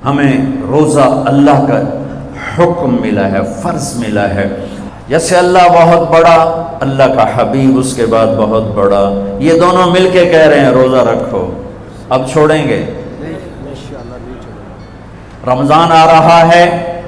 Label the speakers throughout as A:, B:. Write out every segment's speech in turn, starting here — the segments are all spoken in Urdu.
A: ہمیں روزہ اللہ کا حکم ملا ہے، فرض ملا ہے. جیسے اللہ بہت بڑا، اللہ کا حبیب اس کے بعد بہت بڑا، یہ دونوں مل کے کہہ رہے ہیں روزہ رکھو. اب چھوڑیں گے؟ رمضان آ رہا ہے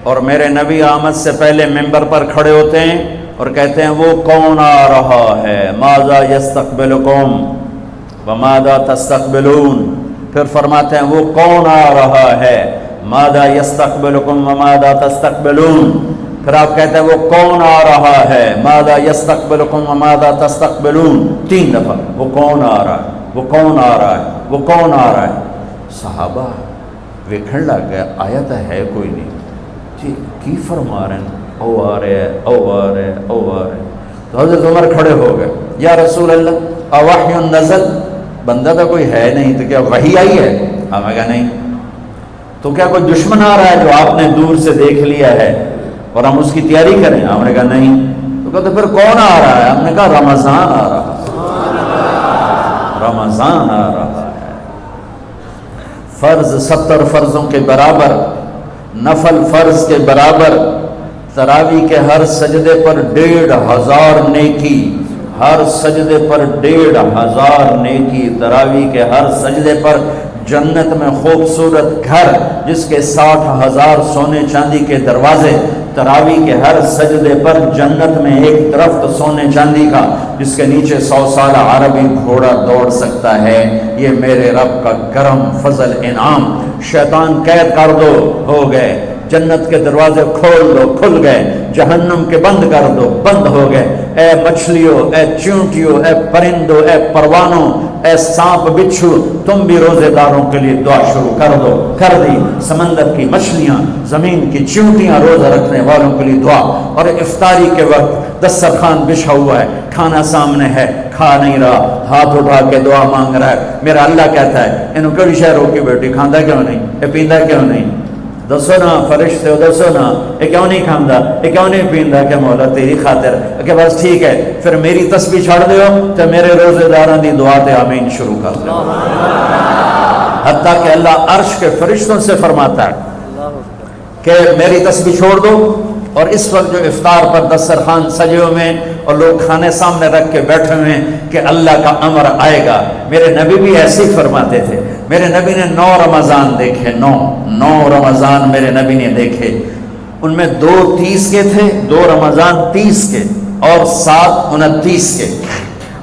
A: اور میرے نبی آمد سے پہلے ممبر پر کھڑے ہوتے ہیں اور کہتے ہیں وہ کون آ رہا ہے، ماذا یستقبلکم وماذا تستقبلون. پھر فرماتے ہیں وہ کون آ رہا ہے، ماذا یستقبلکم وماذا تستقبلون. پھر آپ کہتے ہیں وہ کون آ رہا ہے، ماذا یستقبلکم وماذا تستقبلون. 3 دفعہ وہ کون آ رہا ہے، وہ کون آ رہا ہے، وہ کون آ رہا ہے. صحابہ ویکھن لگ گیا آیت ہے کوئی نہیں جی کی فرما رہے ہیں، او آ رہے ہیں، او آ رہے ہیں، او آ رہے ہیں. تو حضرت عمر کھڑے ہو گئے، یا رسول اللہ اوحی نزل، بندہ تو کوئی ہے نہیں تو کیا وحی آئی ہے؟ ہمیں کہا نہیں. تو کیا کوئی دشمن آ رہا ہے جو آپ نے دور سے دیکھ لیا ہے اور ہم اس کی تیاری کریں؟ ہم نے کہا نہیں. تو کہا تو پھر کون آ رہا ہے؟ ہم نے کہا رمضان آ رہا ہے، رمضان آ رہا ہے. فرض 70 فرضوں کے برابر، نفل فرض کے برابر. تراویح کے ہر سجدے پر 1500 نیکی، ہر سجدے پر 1500 نیکی. تراویح کے ہر سجدے پر جنت میں خوبصورت گھر جس کے 60,000 سونے چاندی کے دروازے. تراویح کے ہر سجدے پر جنت میں ایک درخت سونے چاندی کا جس کے نیچے 100 سال عربی گھوڑا دوڑ سکتا ہے. یہ میرے رب کا کرم فضل انعام. شیطان قید کر دو، ہو گئے. جنت کے دروازے کھول دو، کھل گئے. جہنم کے بند کر دو، بند ہو گئے. اے مچھلیوں، اے چونٹیوں، اے پرندوں، اے پروانوں، اے سانپ بچھو، تم بھی روزے داروں کے لیے دعا شروع کر دو. کر دی. سمندر کی مچھلیاں، زمین کی چونٹیاں، روزہ رکھنے والوں کے لیے دعا. اور افطاری کے وقت دسترخوان بچھا ہوا ہے، کھانا سامنے ہے، کھا نہیں رہا، ہاتھ اٹھا کے دعا مانگ رہا ہے. میرا اللہ کہتا ہے انہوں کڑی شہر ہو کی بیٹی کھاندہ کیوں نہیں، یہ پیندہ کیوں نہیں؟ دسو نا فرشتے ہو، دسو نا یہ کیوں نہیں کھاندہ، یہ کیوں نہیں پیندہ؟ کہ مولا تیری خاطر کہ بس ٹھیک ہے پھر میری تسبیح چھڑ دیو تو میرے روزے داران دی دعا تے آمین شروع کر دو. حتیٰ کہ اللہ عرش کے فرشتوں سے فرماتا ہے کہ میری تسبیح چھوڑ دو. اور اس وقت جو افطار پر دسترخوان سجے ہوئے ہیں اور لوگ کھانے سامنے رکھ کے بیٹھے ہوئے ہیں کہ اللہ کا امر آئے گا. میرے نبی بھی ایسے ہی فرماتے تھے. میرے نبی نے 9 رمضان دیکھے، 9 رمضان میرے نبی نے دیکھے. ان میں 2 30 کے تھے، 2 رمضان 30 کے اور 7 29 کے.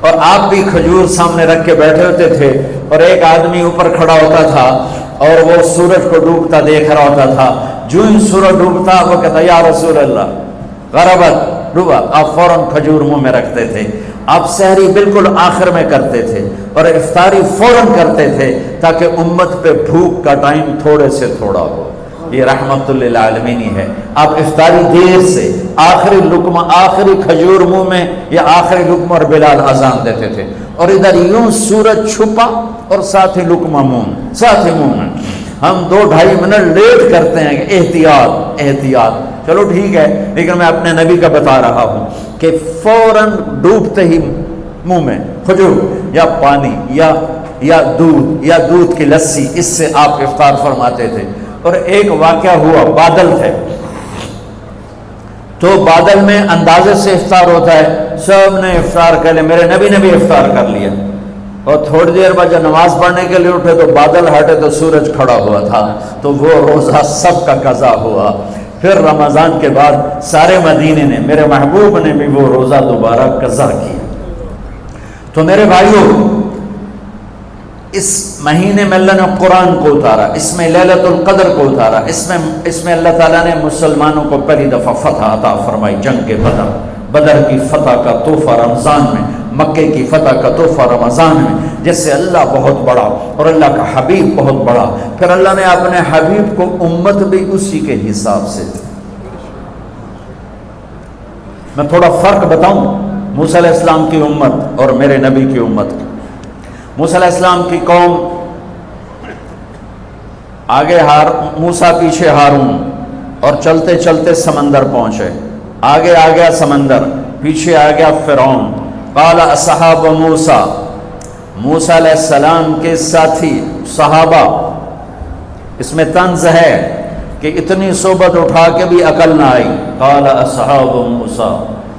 A: اور آپ بھی کھجور سامنے رکھ کے بیٹھے ہوتے تھے اور ایک آدمی اوپر کھڑا ہوتا تھا اور وہ سورج کو ڈوبتا دیکھ رہا ہوتا تھا. جو ہی سورج ڈوبتا وہ کہتا یا رسول اللہ غربت ڈوبا، آپ فوراً کھجور منہ میں رکھتے تھے. آپ سحری بالکل آخر میں کرتے تھے اور افطاری فوراً کرتے تھے تاکہ امت پہ بھوک کا ٹائم تھوڑے سے تھوڑا ہو. یہ رحمت للعالمین ہے. آپ افطاری دیر سے آخری لقمہ، آخری کھجور منہ میں یا آخری لقمہ اور بلال اذان دیتے تھے اور ادھر یوں سورج چھپا اور ساتھ ہی لقمہ منہ، ساتھ ہی منہ میں. ہم 2-2.5 منٹ لیٹ کرتے ہیں کہ احتیاط احتیاط. چلو ٹھیک ہے، لیکن میں اپنے نبی کا بتا رہا ہوں کہ فوراً ڈوبتے ہی منہ میں کھجور یا پانی یا دودھ کی لسی، اس سے آپ افطار فرماتے تھے. اور ایک واقعہ ہوا، بادل تھے تو بادل میں اندازے سے افطار ہوتا ہے. سب نے افطار کر لیا، میرے نبی نے بھی افطار کر لیا. اور تھوڑی دیر بعد جب نماز پڑھنے کے لیے اٹھے تو بادل ہٹے تو سورج کھڑا ہوا تھا. تو وہ روزہ سب کا قضا ہوا. پھر رمضان کے بعد سارے مدینے نے، میرے محبوب نے بھی وہ روزہ دوبارہ قضا کیا. تو میرے بھائیوں، اس مہینے میں اللہ نے قرآن کو اتارا، اس میں لیلۃ القدر کو اتارا، اس میں اللہ تعالیٰ نے مسلمانوں کو پہلی دفعہ فتح عطا فرمائی. جنگ بدر کی فتح کا تحفہ رمضان میں، مکے کی فتح کا تحفہ رمضان میں. جس سے اللہ بہت بڑا اور اللہ کا حبیب بہت بڑا. پھر اللہ نے اپنے حبیب کو امت بھی اسی کے حساب سے دی. میں تھوڑا فرق بتاؤں موسیٰ علیہ السلام کی امت اور میرے نبی کی امت. موسیٰ علیہ السلام کی قوم آگے موسیٰ پیچھے ہارون، اور چلتے چلتے سمندر پہنچے. آگے آ گیا سمندر، پیچھے آ گیا فرعون. قال اصحاب موسیٰ، موسیٰ علیہ السلام کے ساتھی صحابہ اس میں طنز ہے کہ اتنی صحبت اٹھا کے بھی عقل نہ آئی. قال اصحاب موسیٰ،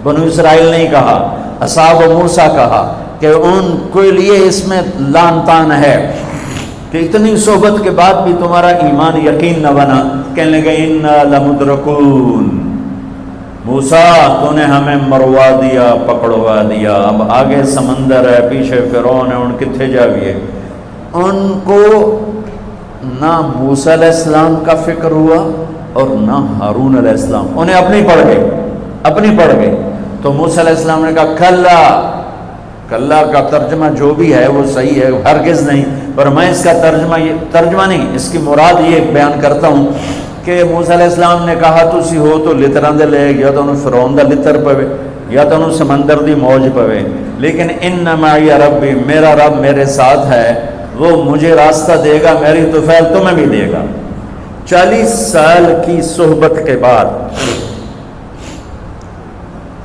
A: بنو اسرائیل نہیں کہا، اصحاب موسیٰ کہا، کہ ان کے لیے اس میں لان تان ہے کہ اتنی صحبت کے بعد بھی تمہارا ایمان یقین نہ بنا. کہنے لگے انا لمدرکون، موسیٰ تو نے ہمیں مروا دیا، پکڑوا دیا، اب آگے سمندر ہے، پیچھے فرعون ہے، ان کتنے جاویے. ان کو نہ موسیٰ علیہ السلام کا فکر ہوا اور نہ ہارون علیہ السلام، انہیں اپنی پڑھ گئے. تو موسیٰ علیہ السلام نے کہا کلا کا ترجمہ جو بھی ہے وہ صحیح ہے، ہرگز نہیں، پر میں اس کا ترجمہ نہیں، اس کی مراد یہ بیان کرتا ہوں کہ موسیٰ علیہ السلام نے کہا تسی ہو تو لتراں دے لے، یا تو انہوں فرعون دا لتر پوے، یا تو انہوں سمندر دی موج پوے، لیکن ان معی ربی، میرا رب میرے ساتھ ہے، وہ مجھے راستہ دے گا، میری طفیل تمہیں بھی دے گا. 40 سال کی صحبت کے بعد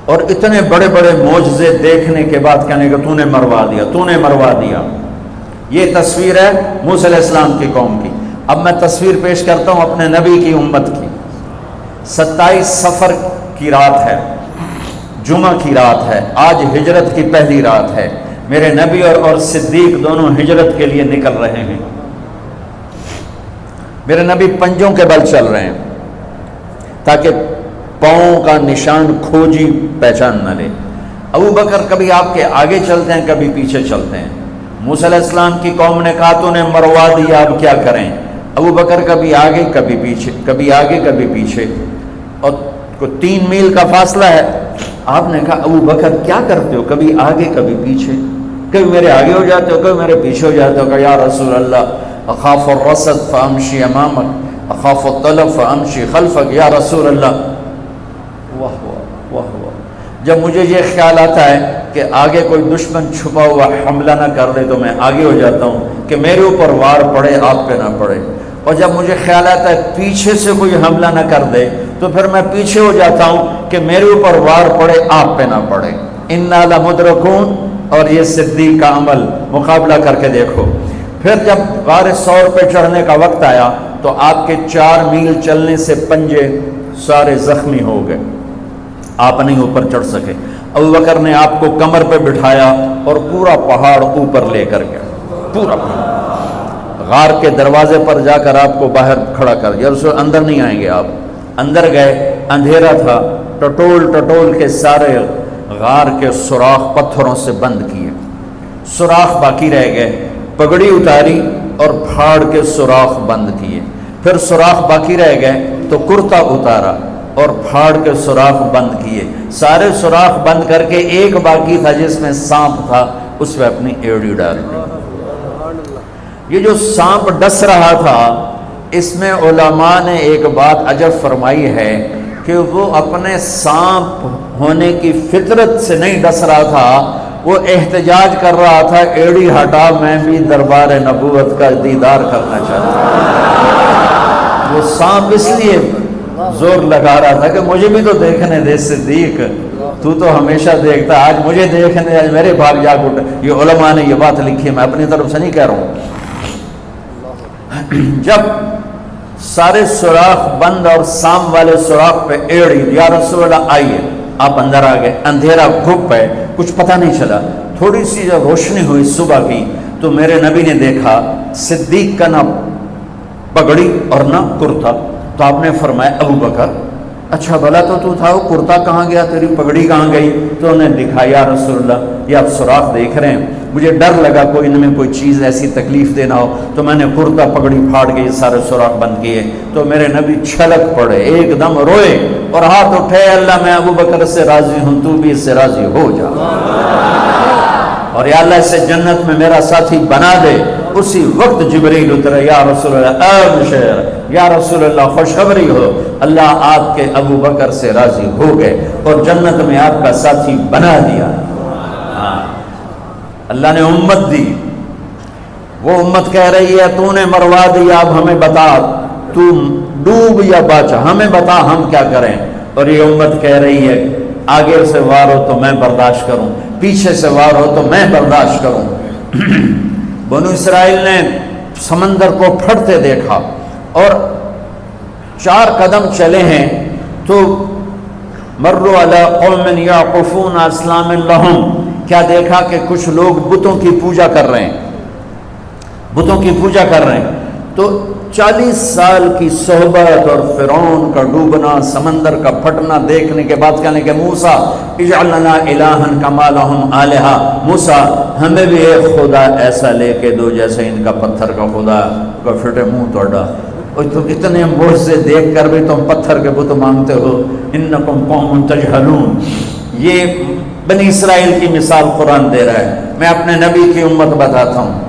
A: اور اتنے بڑے بڑے معجزے دیکھنے کے بعد کہنے کہ تو نے مروا دیا. یہ تصویر ہے موسیٰ علیہ السلام کی قوم کی. اب میں تصویر پیش کرتا ہوں اپنے نبی کی امت کی. 27 صفر کی رات ہے، جمعہ کی رات ہے، آج ہجرت کی پہلی رات ہے. میرے نبی اور صدیق دونوں ہجرت کے لیے نکل رہے ہیں. میرے نبی پنجوں کے بل چل رہے ہیں تاکہ پاؤں کا نشان کھوجی پہچان نہ لے. ابو بکر کبھی آپ کے آگے چلتے ہیں، کبھی پیچھے چلتے ہیں. موسیٰ علیہ السلام کی قوم نے کہا تو نے مروا دیا، اب کیا کریں. ابو بکر کبھی آگے کبھی پیچھے، کبھی آگے کبھی پیچھے، اور 3 میل کا فاصلہ ہے. آپ نے کہا ابو بکر کیا کرتے ہو، کبھی آگے کبھی پیچھے، کبھی میرے آگے ہو جاتے ہو، کبھی میرے پیچھے ہو جاتے ہو. کہ یا رسول اللہ اخاف الرصد فامشی امامک اخاف الطلب فامشی خلفک. یا رسول اللہ، واہ واہ واہ واہ، جب مجھے یہ خیال آتا ہے کہ آگے کوئی دشمن چھپا ہوا حملہ نہ کر لے تو میں آگے ہو جاتا ہوں کہ میرے اوپر وار پڑے، آپ پہ نہ پڑے. اور جب مجھے خیال آتا ہے پیچھے سے کوئی حملہ نہ کر دے تو پھر میں پیچھے ہو جاتا ہوں کہ میرے اوپر وار پڑے، آپ پہ نہ پڑے. انا لمدرکون. اور یہ صدیق کا عمل مقابلہ کر کے دیکھو. پھر جب غار ثور پہ چڑھنے کا وقت آیا تو آپ کے 4 میل چلنے سے پنجے سارے زخمی ہو گئے، آپ نہیں اوپر چڑھ سکے. ابو بکر نے آپ کو کمر پہ بٹھایا اور پورا پہاڑ اوپر لے کر گیا، پورا پہاڑ. غار کے دروازے پر جا کر آپ کو باہر کھڑا کر دیا. رسول اندر نہیں آئیں گے. آپ اندر گئے، اندھیرا تھا، ٹٹول کے سارے غار کے سوراخ پتھروں سے بند کیے، سوراخ باقی رہ گئے. پگڑی اتاری اور پھاڑ کے سوراخ بند کیے. پھر سوراخ باقی رہ گئے تو کرتا اتارا اور پھاڑ کے سوراخ بند کیے. سارے سوراخ بند کر کے ایک باقی تھا جس میں سانپ تھا، اس میں اپنی ایڑی ڈال دی. یہ جو سانپ ڈس رہا تھا، اس میں علماء نے ایک بات عجب فرمائی ہے کہ وہ اپنے سانپ ہونے کی فطرت سے نہیں ڈس رہا تھا، وہ احتجاج کر رہا تھا ایڑی ہٹا، میں بھی دربار نبوت کا دیدار کرنا چاہتا ہوں. وہ سانپ اس لیے زور لگا رہا تھا کہ مجھے بھی تو دیکھنے دے صدیق، تو ہمیشہ دیکھتا، آج مجھے دیکھنے دے، آج میرے بھاگ جاگ اٹھے. یہ علماء نے یہ بات لکھی ہے، میں اپنی طرف سے نہیں کہہ رہا ہوں. جب سارے سوراخ بند اور سام والے سوراخ پہ ایڑی، یا رسول اللہ آئیے. آپ اندر آ گئے. اندھیرا گھپ ہے، کچھ پتہ نہیں چلا. تھوڑی سی جب روشنی ہوئی صبح کی تو میرے نبی نے دیکھا صدیق کا نہ پگڑی اور نہ کرتا. تو آپ نے فرمایا ابو بکر اچھا بھلا تو تھا، وہ کرتا کہاں گیا، تیری پگڑی کہاں گئی؟ تو انہیں دکھایا یا رسول اللہ یہ آپ سوراخ دیکھ رہے ہیں، مجھے ڈر لگا کوئی ان میں کوئی چیز ایسی تکلیف دینا ہو، تو میں نے کرتا پگڑی پھاڑ کے یہ سارے سوراخ بند کیے. تو میرے نبی چھلک پڑے، ایک دم روئے اور ہاتھ اٹھے، اللہ میں ابو بکر سے راضی ہوں، تو بھی اس سے راضی ہو جا، اور یا اللہ اسے جنت میں میرا ساتھی بنا دے. اسی وقت جبریل اترے، یا رسول اللہ ابشر، یا رسول اللہ خوشخبری ہو، اللہ آپ کے ابو بکر سے راضی ہو گئے اور جنت میں آپ کا ساتھی بنا دیا. اللہ نے امت دی. وہ امت کہہ رہی ہے تو نے مروا دیا، اب ہمیں بتا تو ڈوب یا بچا، ہمیں بتا ہم کیا کریں. اور یہ امت کہہ رہی ہے آگے سے وار ہو تو میں برداشت کروں، پیچھے سے وار ہو تو میں برداشت کروں. بنو اسرائیل نے سمندر کو پھٹتے دیکھا، اور 4 قدم چلے ہیں تو مروا علی قوم یعقفون اصنام لہم، کیا دیکھا کہ کچھ لوگ بتوں کی پوجا کر رہے ہیں، بتوں کی پوجا کر رہے ہیں۔ تو 40 سال کی صحبت اور فرعون کا ڈوبنا، سمندر کا پھٹنا دیکھنے کے بعد کہنے کہ موسیٰ اجعل لنا الہا کما لہم آلہہ، موسیٰ ہمیں بھی ایک خدا ایسا لے کے دو جیسے ان کا پتھر کا خدا کا پھٹے منہ توڑا، اور تم اتنے معجزے دیکھ کر بھی تم پتھر کے بت مانگتے ہو، انکم قوم تجہلون۔ یہ بنی اسرائیل کی مثال قرآن دے رہا ہے۔ میں اپنے نبی کی امت بتاتا ہوں،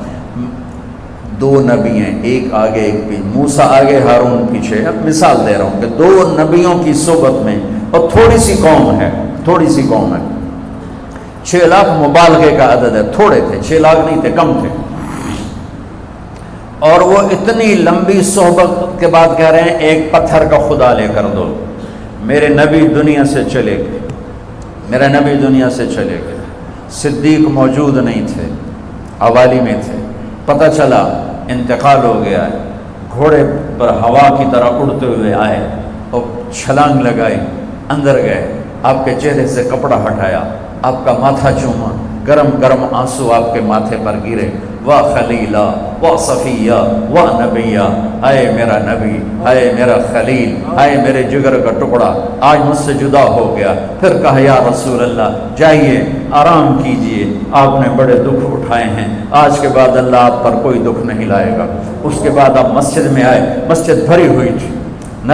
A: 2 نبی ہیں، ایک آگے ایک پیچھے، موسیٰ آگے ہارون پیچھے۔ اب مثال دے رہا ہوں کہ 2 نبیوں کی صحبت میں، اور تھوڑی سی قوم ہے، تھوڑی سی قوم ہے، 6 لاکھ مبالغے کا عدد ہے، تھوڑے تھے، 6 لاکھ نہیں تھے، کم تھے، اور وہ اتنی لمبی صحبت کے بعد کہہ رہے ہیں ایک پتھر کا خدا لے کر دو۔ میرے نبی دنیا سے چلے گئے، میرا نبی دنیا سے چلے گئے، صدیق موجود نہیں تھے، حوالی میں تھے، پتہ چلا انتقال ہو گیا ہے، گھوڑے پر ہوا کی طرح اڑتے ہوئے آئے اور چھلانگ لگائی، اندر گئے، آپ کے چہرے سے کپڑا ہٹایا، آپ کا ماتھا چوما، گرم گرم آنسو آپ کے ماتھے پر گرے، واہ خلیلہ واہ صفیہ واہ نبیہ، اے میرا نبی، اے میرا خلیل، اے میرے جگر کا ٹکڑا، آج مجھ سے جدا ہو گیا۔ پھر کہا یا رسول اللہ جائیے آرام کیجئے، آپ نے بڑے دکھ اٹھائے ہیں، آج کے بعد اللہ آپ پر کوئی دکھ نہیں لائے گا۔ اس کے بعد آپ مسجد میں آئے، مسجد بھری ہوئی تھی،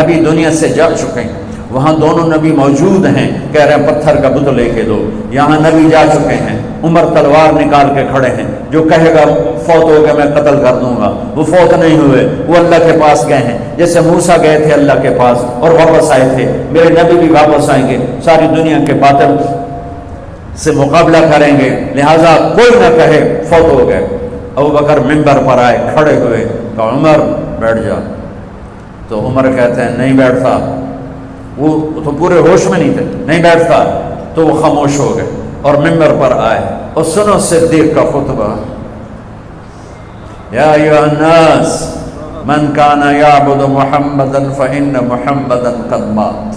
A: نبی دنیا سے جا چکے ہیں، وہاں دونوں نبی موجود ہیں، کہہ رہے ہیں پتھر کا بت لے کے دو، یہاں نبی جا چکے ہیں، عمر تلوار نکال کے کھڑے ہیں، جو کہے گا فوت ہو گیا میں قتل کر دوں گا، وہ فوت نہیں ہوئے، وہ اللہ کے پاس گئے ہیں، جیسے موسیٰ گئے تھے اللہ کے پاس اور واپس آئے تھے، میرے نبی بھی واپس آئیں گے، ساری دنیا کے باطل سے مقابلہ کریں گے، لہٰذا کوئی نہ کہے فوت ہو گئے۔ ابوبکر منبر پر آئے، کھڑے ہوئے، کہا عمر بیٹھ جا، تو عمر کہتے ہیں نہیں بیٹھتا، وہ تو پورے ہوش میں نہیں تھے، نہیں بیٹھتا، تو وہ خاموش ہو گئے اور منبر پر آئے، اور سنو صدیق کا خطبہ، یا ایھا الناس من کان یعبد محمدا فإن محمدا قد مات۔